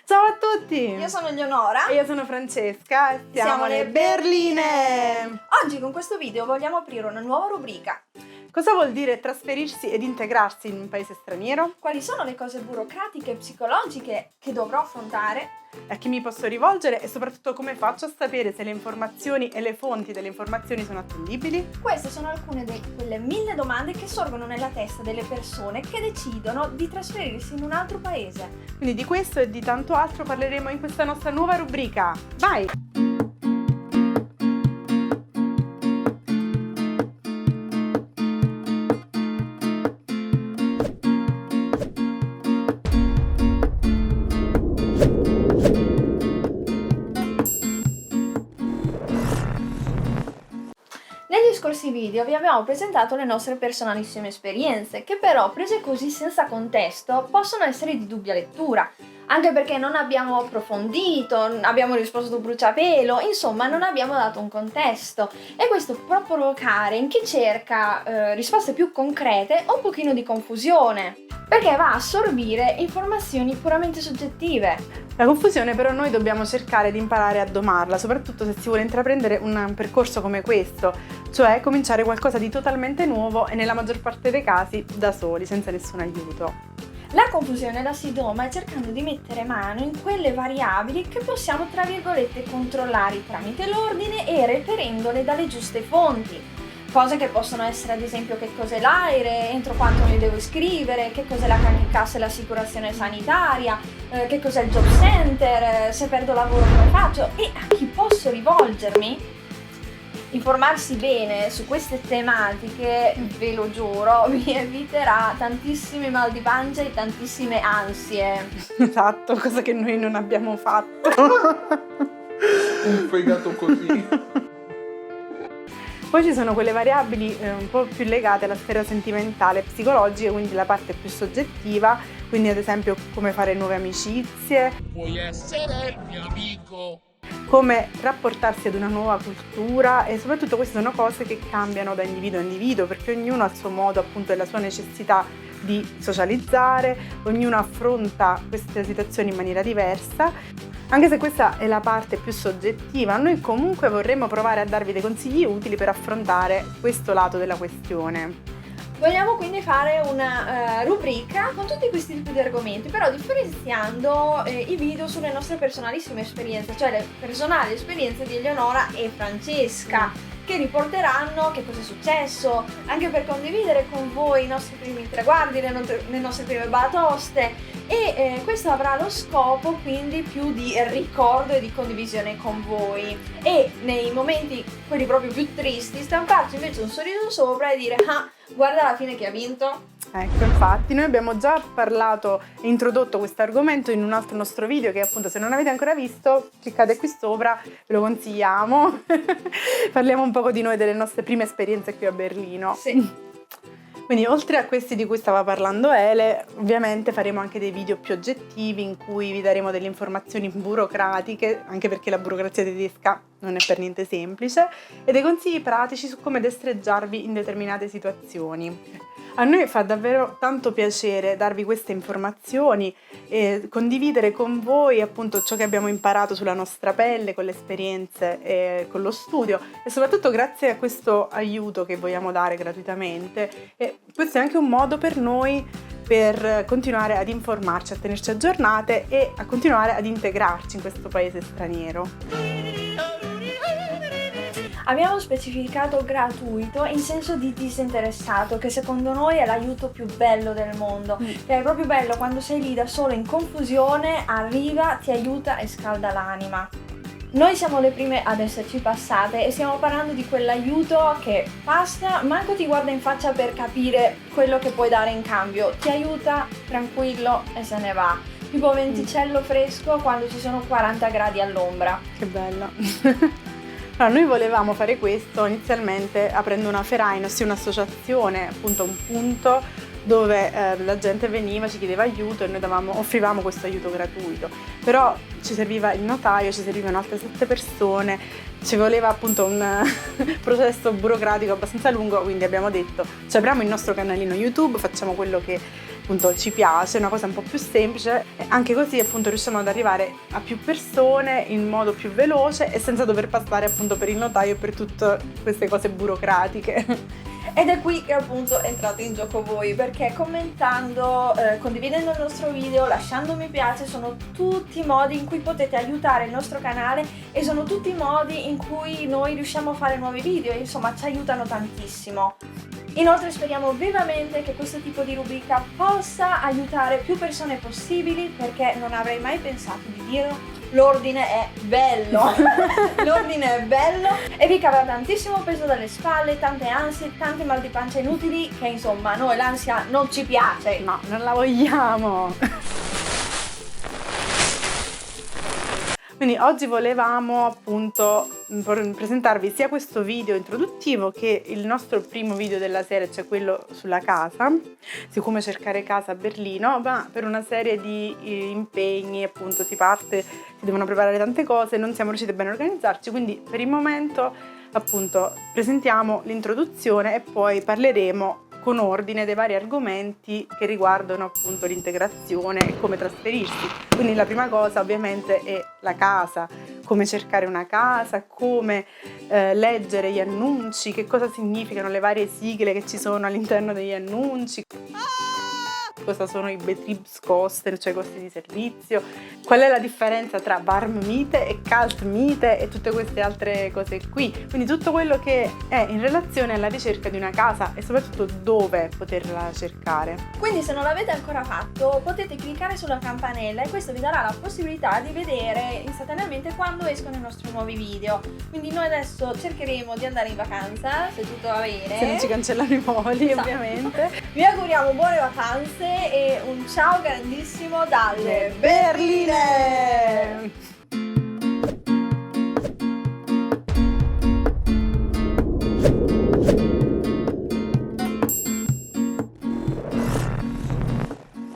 Ciao a tutti! Io sono Eleonora e io sono Francesca e siamo le Berline! Oggi con questo video vogliamo aprire una nuova rubrica. Cosa vuol dire trasferirsi ed integrarsi in un paese straniero? Quali sono le cose burocratiche e psicologiche che dovrò affrontare? A chi mi posso rivolgere e soprattutto come faccio a sapere se le informazioni e le fonti delle informazioni sono attendibili? Queste sono alcune di quelle 1000 domande che sorgono nella testa delle persone che decidono di trasferirsi in un altro paese. Quindi di questo e di tanto altro parleremo in questa nostra nuova rubrica. Vai! Negli scorsi video vi abbiamo presentato le nostre personalissime esperienze, che però, prese così senza contesto, possono essere di dubbia lettura, anche perché non abbiamo approfondito, abbiamo risposto a bruciapelo, insomma non abbiamo dato un contesto, e questo può provocare in chi cerca risposte più concrete un pochino di confusione, perché va a assorbire informazioni puramente soggettive. La confusione però noi dobbiamo cercare di imparare a domarla, soprattutto se si vuole intraprendere un percorso come questo, cioè cominciare qualcosa di totalmente nuovo e nella maggior parte dei casi da soli, senza nessun aiuto. La confusione la si doma cercando di mettere mano in quelle variabili che possiamo, tra virgolette, controllare tramite l'ordine e reperendole dalle giuste fonti. Cose che possono essere, ad esempio, che cos'è l'AIRE, entro quanto ne devo iscrivere, che cos'è la cassa e l'assicurazione sanitaria, che cos'è il job center, se perdo lavoro come faccio e a chi posso rivolgermi. Informarsi bene su queste tematiche, ve lo giuro, vi eviterà tantissimi mal di pancia e tantissime ansie. Esatto, cosa che noi non abbiamo fatto. Un fegato così. Poi ci sono quelle variabili un po' più legate alla sfera sentimentale e psicologica, quindi la parte più soggettiva, quindi ad esempio come fare nuove amicizie, Vuoi essere il mio amico? come rapportarsi ad una nuova cultura, e soprattutto queste sono cose che cambiano da individuo a individuo, perché ognuno ha il suo modo appunto e la sua necessità di socializzare, ognuno affronta queste situazioni in maniera diversa. Anche se questa è la parte più soggettiva, noi comunque vorremmo provare a darvi dei consigli utili per affrontare questo lato della questione. Vogliamo quindi fare una rubrica con tutti questi tipi di argomenti, però differenziando i video sulle nostre personalissime esperienze, cioè le personali esperienze di Eleonora e Francesca, che riporteranno che cosa è successo, anche per condividere con voi i nostri primi traguardi, le nostre prime batoste, e questo avrà lo scopo quindi più di ricordo e di condivisione con voi, e nei momenti quelli proprio più tristi stamparci invece un sorriso sopra e dire ah, guarda alla fine chi ha vinto. Ecco, infatti noi abbiamo già parlato e introdotto questo argomento in un altro nostro video che appunto, se non avete ancora visto, cliccate qui sopra, ve lo consigliamo. Parliamo un po' di noi, delle nostre prime esperienze qui a Berlino. Sì. Quindi oltre a questi di cui stava parlando Ele, ovviamente faremo anche dei video più oggettivi in cui vi daremo delle informazioni burocratiche, anche perché la burocrazia tedesca non è per niente semplice, e dei consigli pratici su come destreggiarvi in determinate situazioni. A noi fa davvero tanto piacere darvi queste informazioni e condividere con voi appunto ciò che abbiamo imparato sulla nostra pelle, con le esperienze e con lo studio, e soprattutto grazie a questo aiuto che vogliamo dare gratuitamente. E questo è anche un modo per noi per continuare ad informarci, a tenerci aggiornate e a continuare ad integrarci in questo paese straniero. Abbiamo specificato gratuito in senso di disinteressato, che secondo noi è l'aiuto più bello del mondo. È proprio bello quando sei lì da solo in confusione, arriva, ti aiuta e scalda l'anima. Noi siamo le prime ad esserci passate e stiamo parlando di quell'aiuto che basta, manco ti guarda in faccia per capire quello che puoi dare in cambio, ti aiuta tranquillo e se ne va. Tipo venticello fresco quando ci sono 40 gradi all'ombra. Che bella! Allora, noi volevamo fare questo inizialmente aprendo una Verein, ossia un'associazione, appunto un punto dove la gente veniva, ci chiedeva aiuto e noi offrivamo questo aiuto gratuito. Però ci serviva il notaio, ci servivano altre 7 persone, ci voleva appunto un processo burocratico abbastanza lungo, quindi abbiamo detto ci apriamo il nostro canalino YouTube, facciamo quello che appunto ci piace, è una cosa un po' più semplice, e anche così appunto riusciamo ad arrivare a più persone in modo più veloce e senza dover passare appunto per il notaio e per tutte queste cose burocratiche. Ed è qui che appunto entrate in gioco voi, perché commentando, condividendo il nostro video, lasciando mi piace, sono tutti i modi in cui potete aiutare il nostro canale e sono tutti i modi in cui noi riusciamo a fare nuovi video, insomma ci aiutano tantissimo. Inoltre speriamo vivamente che questo tipo di rubrica possa aiutare più persone possibili, perché non avrei mai pensato di dirlo. L'ordine è bello, l'ordine è bello e vi cava tantissimo peso dalle spalle, tante ansie, tanti mal di pancia inutili che insomma a noi l'ansia non ci piace. No, non la vogliamo! Quindi oggi volevamo appunto presentarvi sia questo video introduttivo che il nostro primo video della serie, cioè quello sulla casa, su come cercare casa a Berlino, ma per una serie di impegni appunto si parte, si devono preparare tante cose, non siamo riusciti bene a organizzarci, quindi per il momento appunto presentiamo l'introduzione e poi parleremo con ordine dei vari argomenti che riguardano appunto l'integrazione e come trasferirsi. Quindi la prima cosa ovviamente è la casa, come cercare una casa, come leggere gli annunci, che cosa significano le varie sigle che ci sono all'interno degli annunci, cosa sono i Betriebskosten, cioè costi di servizio, qual è la differenza tra Warmmiete e Kaltmiete e tutte queste altre cose qui. Quindi tutto quello che è in relazione alla ricerca di una casa e soprattutto dove poterla cercare. Quindi se non l'avete ancora fatto potete cliccare sulla campanella e questo vi darà la possibilità di vedere istantaneamente quando escono i nostri nuovi video. Quindi noi adesso cercheremo di andare in vacanza, se tutto va bene. Se non ci cancellano i voli, Esatto. ovviamente. Vi auguriamo buone vacanze e un ciao grandissimo dalle Berline!